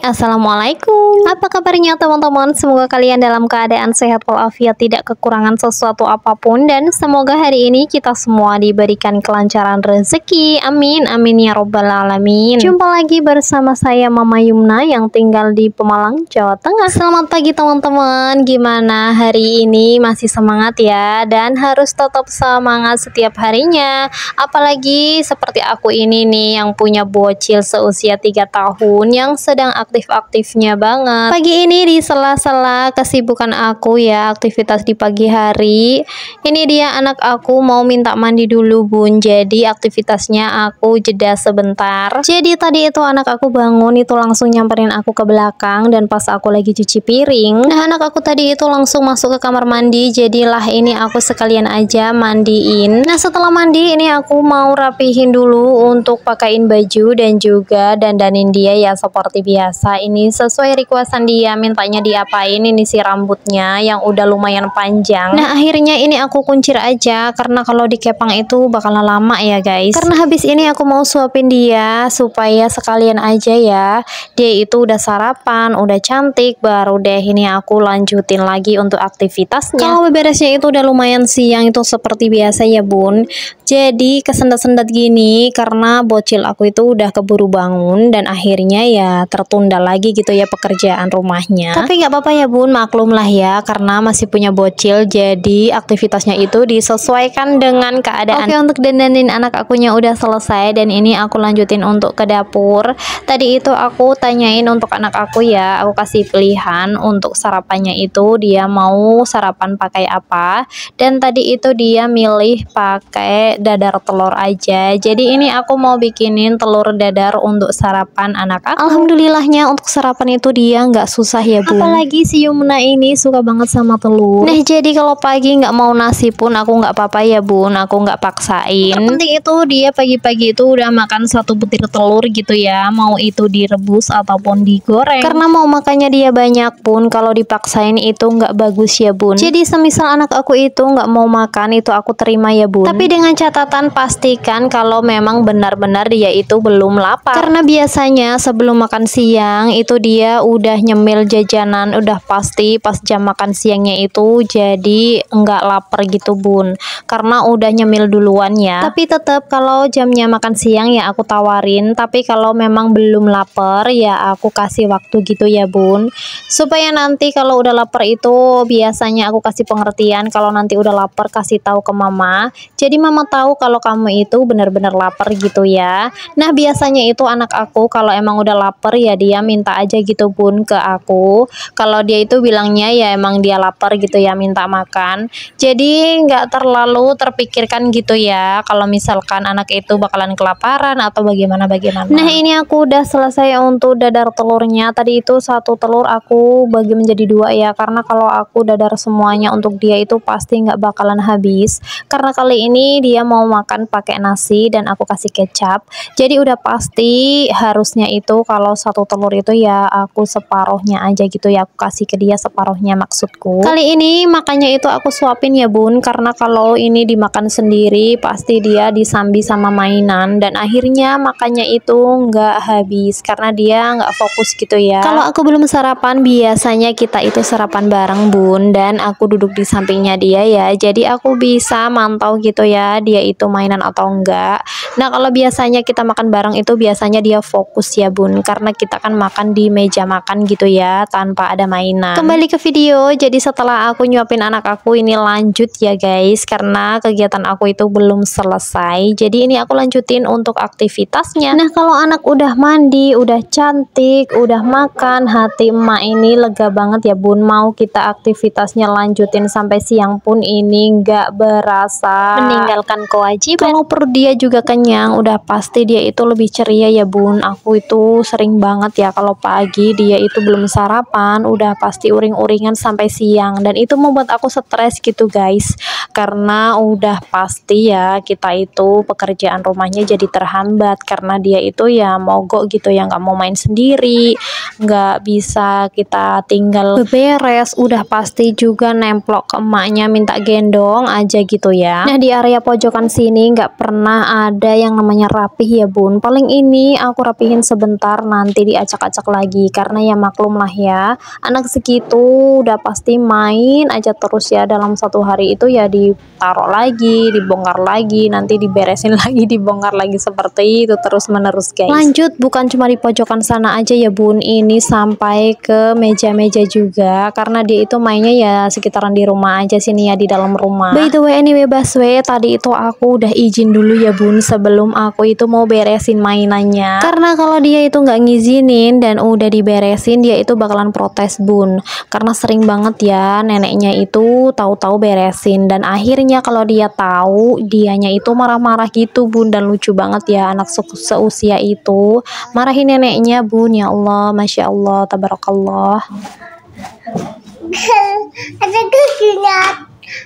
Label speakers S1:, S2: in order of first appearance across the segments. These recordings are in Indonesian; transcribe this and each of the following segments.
S1: Assalamualaikum. Apa kabarnya teman-teman? Semoga kalian dalam keadaan sehat walafiat, tidak kekurangan sesuatu apapun, dan semoga hari ini kita semua diberikan kelancaran rezeki. Amin, amin ya robbal alamin. Jumpa lagi bersama saya Mama Yumna yang tinggal di Pemalang, Jawa Tengah. Selamat pagi teman-teman. Gimana hari ini? Masih semangat ya? Dan harus tetap semangat setiap harinya. Apalagi seperti aku ini nih yang punya bocil seusia 3 tahun yang sedang aktif-aktifnya banget. Pagi ini di sela-sela kesibukan aku ya, aktivitas di pagi hari, ini dia anak aku mau minta mandi dulu bun, jadi aktivitasnya aku jeda sebentar. Jadi tadi itu anak aku bangun itu langsung nyamperin aku ke belakang dan pas aku lagi cuci piring, nah anak aku tadi itu langsung masuk ke kamar mandi, jadilah ini aku sekalian aja mandiin. Nah setelah mandi ini aku mau rapihin dulu untuk pakaiin baju dan juga dandanin dia ya seperti biasa. Ini sesuai requestan dia, mintanya diapain ini si rambutnya yang udah lumayan panjang. Nah akhirnya ini aku kuncir aja karena kalau dikepang itu bakalan lama ya guys. Karena habis ini aku mau suapin dia supaya sekalian aja ya, dia itu udah sarapan, udah cantik, baru deh ini aku lanjutin lagi untuk aktivitasnya. Kalau beberesnya itu udah lumayan siang itu seperti biasa ya bun, jadi kesendat-sendat gini karena bocil aku itu udah keburu bangun dan akhirnya ya tertunda lagi gitu ya pekerjaan rumahnya. Tapi nggak apa-apa ya bun, maklum lah ya karena masih punya bocil, jadi aktivitasnya itu disesuaikan dengan keadaan. Oke, untuk dandanin anak akunya udah selesai dan ini aku lanjutin untuk ke dapur. Tadi itu aku tanyain untuk anak aku ya, aku kasih pilihan untuk sarapannya itu dia mau sarapan pakai apa, dan tadi itu dia milih pakai dadar telur aja. Jadi ini aku mau bikinin telur dadar untuk sarapan anak aku. Alhamdulillahnya untuk sarapan itu dia nggak susah ya bun, apalagi si Yumna ini suka banget sama telur. Nah jadi kalau pagi nggak mau nasi pun aku nggak apa-apa ya bun, aku nggak paksain. Yang penting itu dia pagi-pagi itu udah makan 1 butir telur gitu ya, mau itu direbus ataupun digoreng. Karena mau makannya dia banyak pun kalau dipaksain itu nggak bagus ya bun. Jadi semisal anak aku itu nggak mau makan itu aku terima ya bun, tapi dengan catatan pastikan kalau memang benar-benar dia itu belum lapar. Karena biasanya sebelum makan siang itu dia udah nyemil jajanan, udah pasti pas jam makan siangnya itu jadi nggak lapar gitu bun, karena udah nyemil duluan ya. Tapi tetap kalau jamnya makan siang ya aku tawarin, tapi kalau memang belum lapar ya aku kasih waktu gitu ya bun, supaya nanti kalau udah lapar itu biasanya aku kasih pengertian kalau nanti udah lapar kasih tahu ke mama, jadi mama tahu kalau kamu itu benar-benar lapar gitu ya. Nah biasanya itu anak aku kalau emang udah lapar ya dia minta aja gitu bun ke aku, kalau dia itu bilangnya ya emang dia lapar gitu ya minta makan, jadi nggak terlalu terpikirkan gitu ya kalau misalkan anak itu bakalan kelaparan atau bagaimana. Nah ini aku udah selesai untuk dadar telurnya. Tadi itu 1 telur aku bagi menjadi 2 ya, karena kalau aku dadar semuanya untuk dia itu pasti nggak bakalan habis, karena kali ini dia mau makan pakai nasi dan aku kasih kecap, jadi udah pasti harusnya itu kalau 1 telur itu ya aku separuhnya aja gitu ya, aku kasih ke dia separuhnya maksudku. Kali ini makannya itu aku suapin ya bun, karena kalau ini dimakan sendiri pasti dia disambi sama mainan dan akhirnya makannya itu nggak habis karena dia nggak fokus gitu ya. Kalau aku belum sarapan biasanya kita itu sarapan bareng bun, dan aku duduk di sampingnya dia ya, jadi aku bisa mantau gitu ya dia itu mainan atau enggak. Nah kalau biasanya kita makan bareng itu biasanya dia fokus ya bun, karena kita kan makan di meja makan gitu ya tanpa ada mainan. Kembali ke video, jadi setelah aku nyuapin anak aku ini lanjut ya guys, karena kegiatan aku itu belum selesai, jadi ini aku lanjutin untuk aktivitasnya. Nah kalau anak udah mandi, udah cantik, udah makan, hati emak ini lega banget ya bun, mau kita aktivitasnya lanjutin sampai siang pun ini nggak berasa meninggalkan kewajiban. Kalau perut dia juga kenyang, udah pasti dia itu lebih ceria ya bun. Aku itu sering banget ya kalau pagi dia itu belum sarapan udah pasti uring-uringan sampai siang, dan itu membuat aku stres gitu guys, karena udah pasti ya kita itu pekerjaan rumahnya jadi terhambat karena dia itu ya mogok gitu ya, nggak mau main sendiri, nggak bisa kita tinggal beberes, udah pasti juga nemplok ke emaknya minta gendong aja gitu ya. Nah, di area pojokan sini nggak pernah ada yang namanya rapih ya bun, paling ini aku rapihin sebentar nanti diacak-acak lagi karena ya maklum lah ya, anak segitu udah pasti main aja terus ya, dalam satu hari itu ya ditaruh lagi, dibongkar lagi, nanti diberesin lagi, dibongkar lagi, seperti itu terus menerus guys. Lanjut, bukan cuma di pojokan sana aja ya bun, ini sampai ke meja-meja juga karena dia itu mainnya ya sekitaran di rumah aja sini ya, di dalam rumah. By the way, anyway Baswe, tadi itu aku udah izin dulu ya bun sebelum aku itu mau beresin mainannya, karena kalau dia itu nggak ngizinin dan udah diberesin dia itu bakalan protes bun, karena sering banget ya neneknya itu tahu-tahu beresin dan akhirnya kalau dia tahu dianya itu marah-marah gitu bun, dan lucu banget ya anak seusia itu marahin neneknya bun. Ya Allah, Masya Allah, tabarakallah.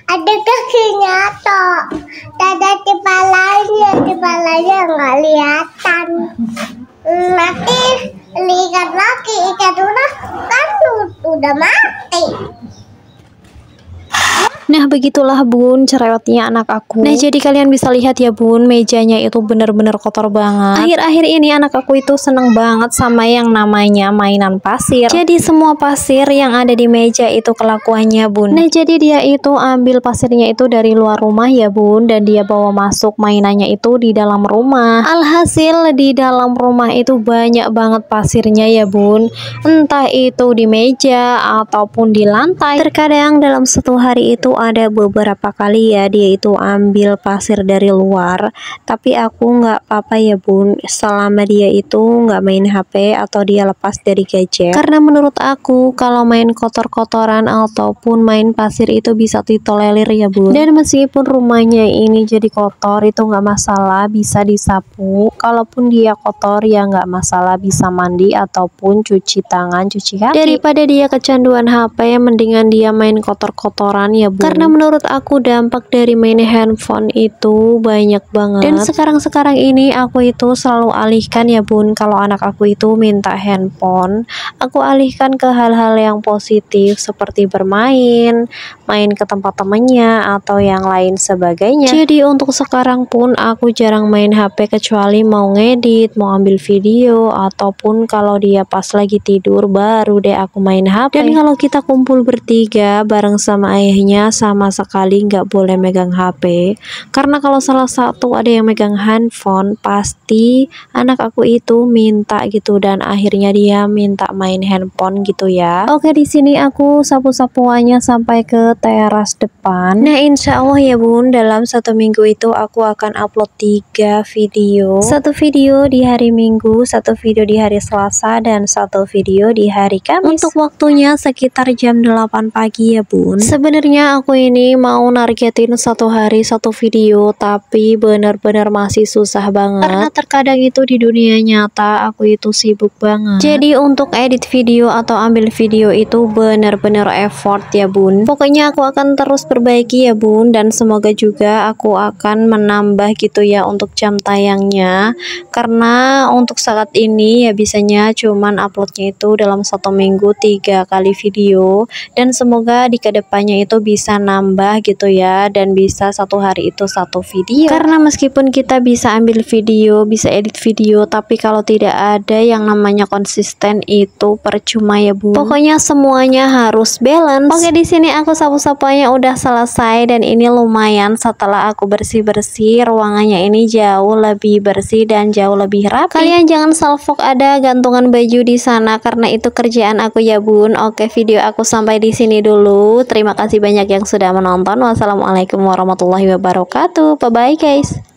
S2: Ada kakinya toh, ada kepalanya nggak kelihatan. Nanti lihat lagi ikan udah kan udah mati.
S1: Nah, begitulah bun cerewetnya anak aku. Nah, jadi kalian bisa lihat ya bun, mejanya itu bener-bener kotor banget. Akhir-akhir ini anak aku itu seneng banget sama yang namanya mainan pasir. Jadi semua pasir yang ada di meja itu kelakuannya bun. Nah, jadi dia itu ambil pasirnya itu dari luar rumah ya bun, dan dia bawa masuk mainannya itu di dalam rumah. Alhasil di dalam rumah itu banyak banget pasirnya ya bun, entah itu di meja ataupun di lantai. Terkadang dalam satu hari itu ada beberapa kali ya dia itu ambil pasir dari luar, tapi aku nggak apa-apa ya bun selama dia itu nggak main HP atau dia lepas dari gadget, karena menurut aku kalau main kotor-kotoran ataupun main pasir itu bisa ditolerir ya bun. Dan meskipun rumahnya ini jadi kotor itu nggak masalah, bisa disapu, kalaupun dia kotor ya nggak masalah, bisa mandi ataupun cuci tangan, cuci kaki. Daripada dia kecanduan HP mendingan dia main kotor-kotoran ya bun, karena menurut aku dampak dari main handphone itu banyak banget. Dan sekarang ini aku itu selalu alihkan ya bun, kalau anak aku itu minta handphone aku alihkan ke hal-hal yang positif seperti bermain, main ke tempat temennya atau yang lain sebagainya. Jadi untuk sekarang pun aku jarang main HP kecuali mau ngedit, mau ambil video, ataupun kalau dia pas lagi tidur baru deh aku main HP. Dan kalau kita kumpul bertiga bareng sama ayahnya sama sekali nggak boleh megang HP, karena kalau salah satu ada yang megang handphone pasti anak aku itu minta gitu, dan akhirnya dia minta main handphone gitu ya. Oke, di sini aku sapu-sapuannya sampai ke teras depan. Nah, insya Allah ya bun, dalam satu minggu itu aku akan upload 3 video, satu video di hari Minggu, satu video di hari Selasa, dan satu video di hari Kamis. Untuk waktunya sekitar jam 8 pagi ya bun. Sebenarnya aku ini mau nargetin satu hari satu video, tapi benar-benar masih susah banget karena terkadang itu di dunia nyata aku itu sibuk banget. Jadi untuk edit video atau ambil video itu benar-benar effort ya bun. Pokoknya aku akan terus perbaiki ya bun, dan semoga juga aku akan menambah gitu ya untuk jam tayangnya, karena untuk saat ini ya bisanya cuman uploadnya itu dalam satu minggu 3 kali video, dan semoga di kedepannya itu bisa nambah gitu ya, dan bisa satu hari itu satu video. Karena meskipun kita bisa ambil video, bisa edit video, tapi kalau tidak ada yang namanya konsisten itu percuma ya bun. Pokoknya semuanya harus balance. Oke, di sini aku sapu-sapuannya udah selesai, dan ini lumayan setelah aku bersih-bersih ruangannya ini jauh lebih bersih dan jauh lebih rapi. Kalian jangan salfok ada gantungan baju di sana karena itu kerjaan aku ya bun. Oke, video aku sampai di sini dulu. Terima kasih banyak yang sudah menonton. Wassalamualaikum warahmatullahi wabarakatuh. Bye bye guys.